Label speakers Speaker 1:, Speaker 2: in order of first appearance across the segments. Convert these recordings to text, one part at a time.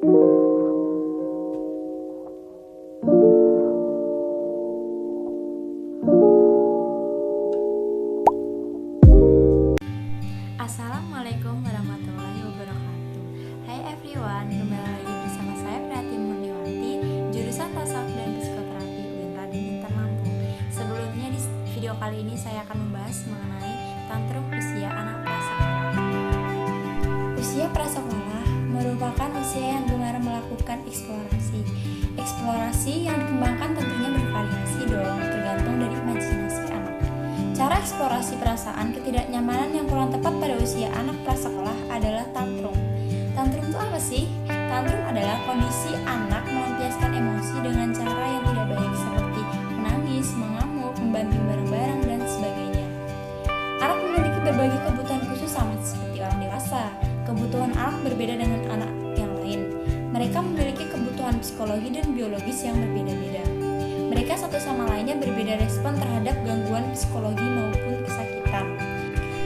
Speaker 1: Assalamualaikum warahmatullahi wabarakatuh. Hai everyone, kembali lagi bersama saya Priyati Murniwanti, jurusan Tasawuf dan Psikoterapi UIN Raden Intan Lampung. Sebelumnya di video kali ini saya akan membahas mengenai tantrum usia anak prasekolah. Usia prasekolah merupakan usia yang gemar melakukan eksplorasi. Eksplorasi yang dikembangkan tentunya bervariasi dong, tergantung dari imajinasi anak. Cara eksplorasi perasaan ketidaknyamanan yang kurang tepat pada usia anak prasekolah adalah tantrum. Tantrum itu apa sih? Tantrum adalah kondisi anak melampiaskan emosi dengan cara yang tidak baik seperti menangis, mengamuk, membanting barang-barang, dan sebagainya. Anak memiliki berbagai kebutuhan khusus sama seperti orang dewasa. Kebutuhan anak berbeda dengan anak yang lain. Mereka memiliki kebutuhan psikologi dan biologis yang berbeda-beda. Mereka satu sama lainnya berbeda respon terhadap gangguan psikologi maupun kesakitan.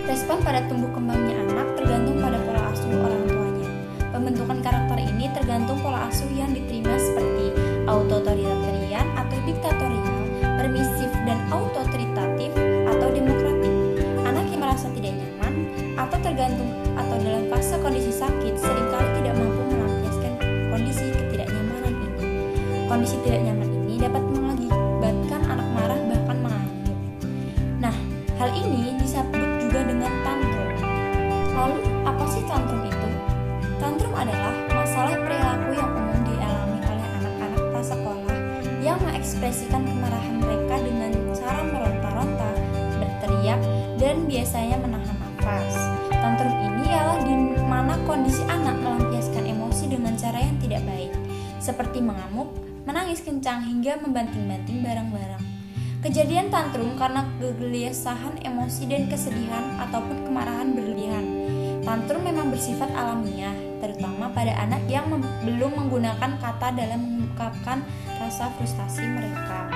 Speaker 1: Respon pada tumbuh kembangnya anak tergantung pada pola asuh orang tuanya. Pembentukan karakter ini tergantung pola asuh yang diterima seperti autoritarian atau diktatorial, permisif dan autoritatif atau demokratik. Anak yang merasa tidak nyaman atau tergantung atau dalam fase kondisi sakit seringkali tidak mampu melampiaskan kondisi ketidaknyamanan ini. Kondisi tidak nyaman ini dapat mengakibatkan anak marah bahkan mengamuk. Nah, hal ini disebut juga dengan tantrum. Lalu, apa sih tantrum itu? Tantrum adalah masalah perilaku yang umum dialami oleh anak-anak prasekolah yang mengekspresikan kemarahan mereka dengan cara meronta-ronta, berteriak, dan biasanya menahan nafas. Tantrum ini ialah di mana kondisi anak melampiaskan emosi dengan cara yang tidak baik, seperti mengamuk, menangis kencang hingga membanting-banting barang-barang. Kejadian tantrum karena kegelisahan emosi dan kesedihan ataupun kemarahan berlebihan. Tantrum memang bersifat alamiah, terutama pada anak yang belum menggunakan kata dalam mengungkapkan rasa frustasi mereka.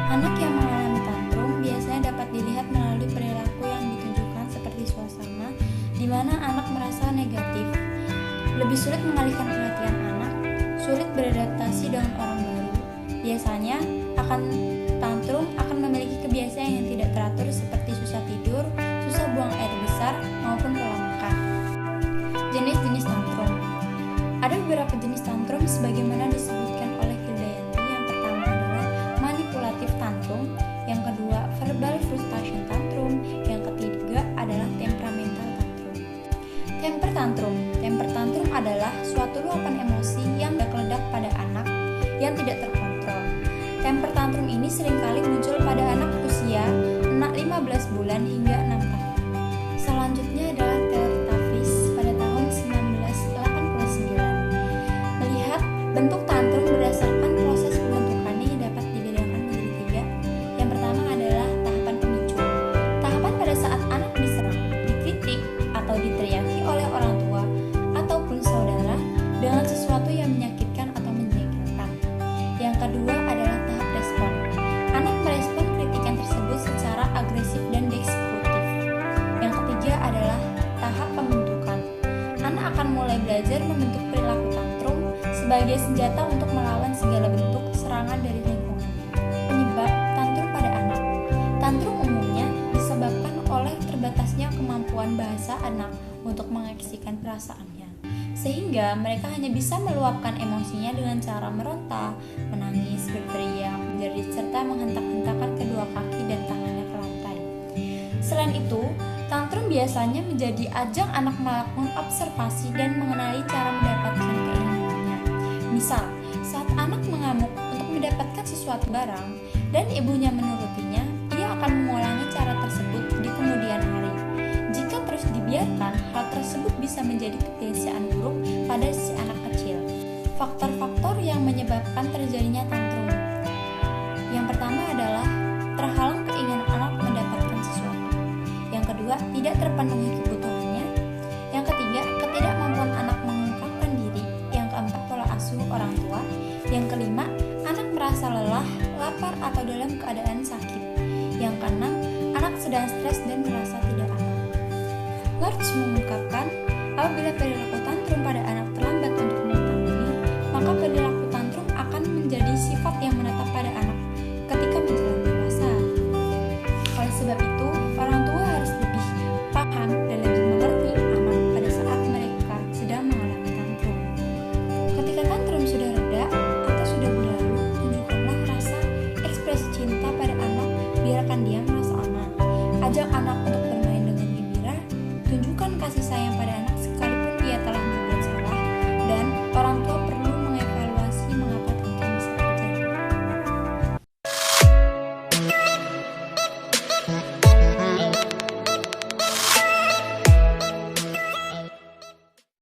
Speaker 1: Anak yang mengalami tantrum biasanya dapat dilihat melalui perilaku yang ditunjukkan seperti suasana di mana anak merasa negatif, lebih sulit mengalihkan perhatian anak, sulit beradaptasi dengan orang baru. Biasanya tantrum akan memiliki kebiasaan yang tidak teratur seperti susah tidur, susah buang air besar, maupun pola makan. Jenis-jenis tantrum. Ada beberapa jenis tantrum sebagaimana disebutkan oleh Hildayanti. Yang pertama adalah manipulatif tantrum, yang kedua verbal frustration tantrum, yang ketiga adalah temperamental tantrum. Temper tantrum adalah suatu luapan emosi yang meledak pada anak yang tidak terkontrol. Temper tantrum ini seringkali muncul pada anak usia 15 bulan hingga 6 tahun. Selanjutnya adalah teori Tafis pada tahun 1989. Melihat bentuk tantrum berdasarkan proses pembentukannya dapat dibedakan menjadi 3. Yang pertama adalah tahapan pemicu. Tahapan pada saat anak diserang, dikritik, atau diteriaki oleh orang tua ataupun saudara dengan sesuatu yang menyakitkan atau menjengkelkan. Yang kedua adalah tahap respon. Anak merespon kritikan tersebut secara agresif dan destruktif. Yang ketiga adalah tahap pembentukan. Anak akan mulai belajar membentuk perilaku tantrum sebagai senjata untuk melawan segala bentuk serangan dari lingkungan. Penyebab tantrum pada anak. Tantrum umumnya disebabkan oleh terbatasnya kemampuan bahasa anak untuk mengekspresikan perasaannya, sehingga mereka hanya bisa meluapkan emosinya dengan cara meronta, menangis, berteriak, menjerit, serta menghentak-hentakan kedua kaki dan tangannya ke lantai. Selain itu, tantrum biasanya menjadi ajang anak melakukan observasi dan mengenali cara mendapatkan keinginannya. Misal, saat anak mengamuk untuk mendapatkan sesuatu barang dan ibunya menurutinya, ia akan mengulangi cara tersebut di kemudian hari. Jika terus dibiarkan, hal tersebut bisa menjadi kebiasaan buruk pada si anak kecil. Faktor-faktor yang menyebabkan terjadinya tantrum. Yang pertama adalah terhalang keinginan anak mendapatkan sesuatu. Yang kedua, tidak terpenuhi